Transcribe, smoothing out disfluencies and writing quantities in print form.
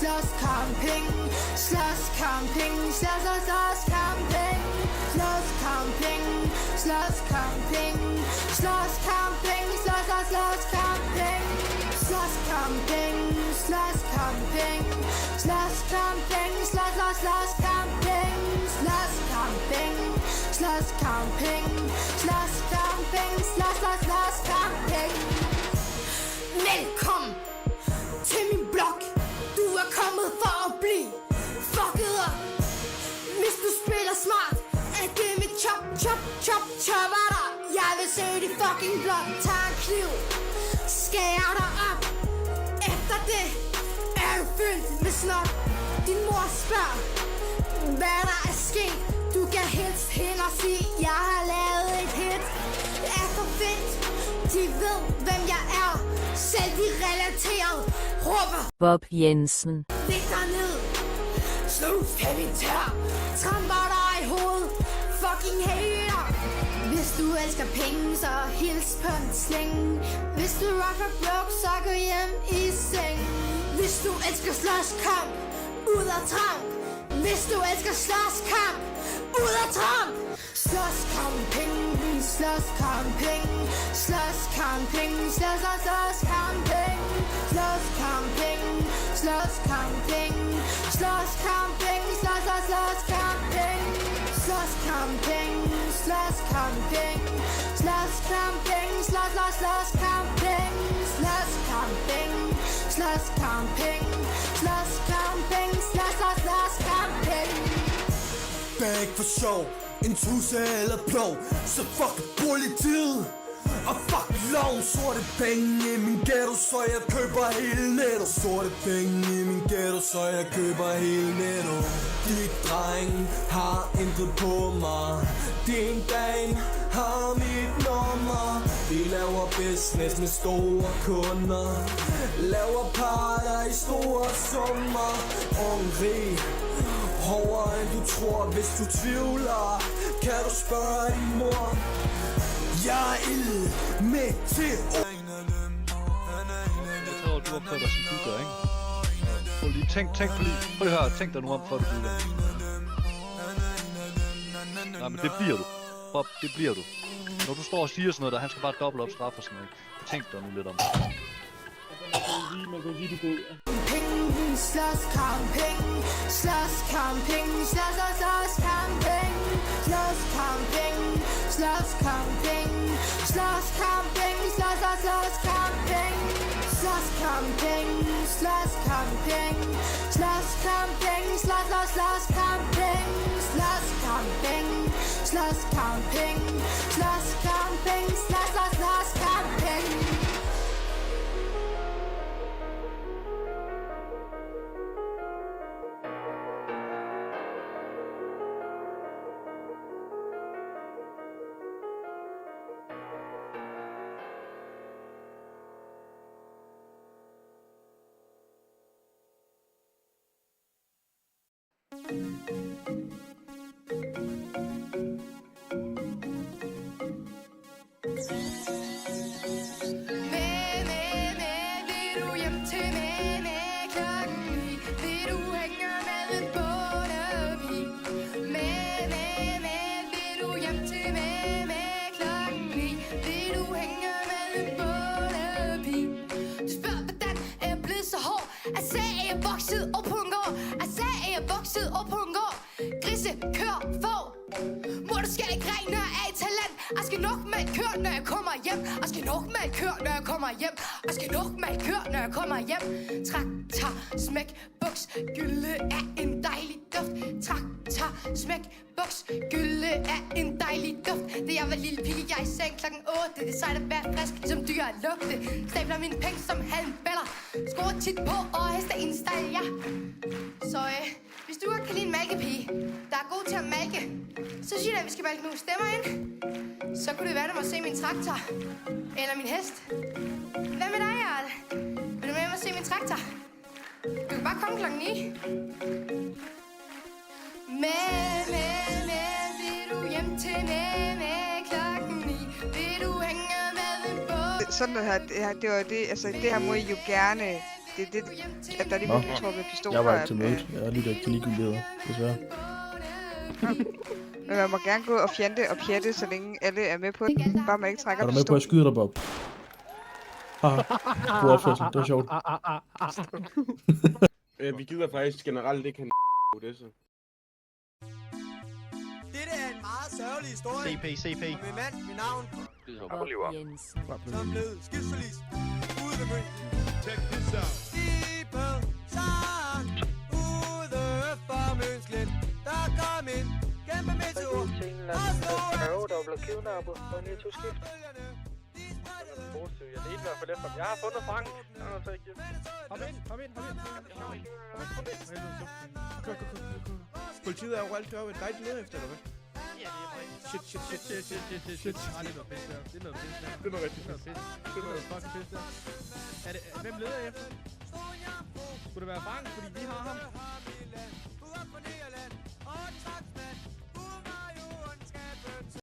Slåskamp-penge, slåskamp-penge, slåskamp-penge, slåskamp-penge, slåskamp-penge, slåskamp-penge, slåskamp-penge, slåskamp-penge, slåskamp-penge, slåskamp-penge, slåskamp-penge, slåskamp-penge, slåskamp-penge, slåskamp-penge, slåskamp-penge. Velkommen til min blog. Du er kommet for at blive fucket op. Hvis du spiller smart, er det mit chopper dig. Jeg vil se dit fucking blog. Tag en kniv, skærer dig op. Efter det er du fyldt med snot. Din mor spørger, hvad der er sket. Du kan helst hen og sige, jeg har lavet et hit. Det er for fedt, de ved hvem jeg er. Selv de relaterede råber Bob Jensen. Læg dig ned, snus kan vi tør. Tramper dig i hovedet, fucking hater. Hvis du elsker penge, så hils på en sling. Hvis du rocker broke, så gå hjem i seng. Hvis du elsker slåskamp, ud af tramp. Hvis du elsker slåskamp, ud af tramp. Slåskamp-penge, slåskamp-penge, slåskamp-penge, slåskamp-penge, slåskamp-penge, slåskamp-penge, slåskamp-penge, slåskamp-penge, slåskamp-penge, slåskamp-penge, slåskamp-penge, slåskamp-penge, slåskamp-penge, slåskamp-penge, slåskamp-penge, slåskamp-penge. Bag for sjov, en tusse eller plov. Så fuck politiet og fuck lov. Sorte penge i min ghetto, så jeg køber hele netto. Sorte penge i min ghetto, så jeg køber hele netto. Dit dreng har intet på mig. Din dame har mit nummer. Vi laver business med store kunder. Laver parter i store summer. Ung rig, hårdere end du tror. Hvis du tvivler, kan du spørge din mor. Jeg er ild med til. Jeg tror, du har prøvet at sige, du gør, ikke? Prøv lige, prøv lige at høre, tænk dig nu om, før du bliver det. Nej, men det bliver du. Bob, det bliver du. Når du står og siger sådan noget der, han skal bare dobbelt op straf og sådan noget. Tænk dig nu lidt om det. Man kan sige, du går ud. Penge, slåskamp-penge, slåskamp-penge, slåskamp-penge, slåskamp-penge, slåskamp-penge, slåskamp-penge, slåskamp-penge, slåskamp-penge, slåskamp-penge, slåskamp-penge, slåskamp-penge, slåskamp-penge, slåskamp-penge, slåskamp-penge, slåskamp-penge. Traktor, smæk, buks, gylde er en dejlig duft. Traktor, smæk, buks, gylde er en dejlig duft. Da jeg var lille pige, jeg i seng klokken 8. Det er sejt at være frisk, som dyr at lugte. Stabler mine penge som halmballer. Skruer tit på og hester en stejl, ja. Så hvis du godt kan lide en malkepige, der er god til at malke, så siger jeg, at vi skal malke nogle stemmer ind. Så kunne det være, at du må se min traktor. Eller min hest. Hvad med dig, Jarl? Vil du med mig se min traktor? Du kan bare komme klokken 9. Men, vil du hjem til med klokken 9? Vil du hænge med en båd? Sådan noget her, det var det, altså det her må I jo gerne Det er det, at der lige Nå. bliver trukket pistoler. Jeg var ikke til mødet. Jeg er lidt ikke til ligegyldigheder, desværre. Men man må gerne gå og fjende og pjatte, så længe alle er med på den. Bare man ikke trækker Er du med på pistolen. at skyde dig, Bob? Haha, god opførsel. Det var sjovt. Vi gider faktisk generelt ikke have det, så. Dette er en meget sørgelig historie. CP. Min mand, mit navn, Jensen. som blev skibsforlis ude ved Møn. Check this out. Skibet sang ude for Mønslet. Der kom en kæmpe meteor og slog der blev kidnappet på en skift. Positivt. Jeg er i hvert fald efter. Jeg har fundet Frank. Jeg har taget hjem. Kom ind. Politiet er overalt deroppe. Der er ikke leder efter, eller hvad? Ja, det er rigtigt. Shit. Nej, det er noget pis der. Det er noget pis der. Det er noget rigtig Det er noget pis. Det er noget fucking pis der. Hvem leder jeg efter? Skulle det være Frank? Fordi vi har ham.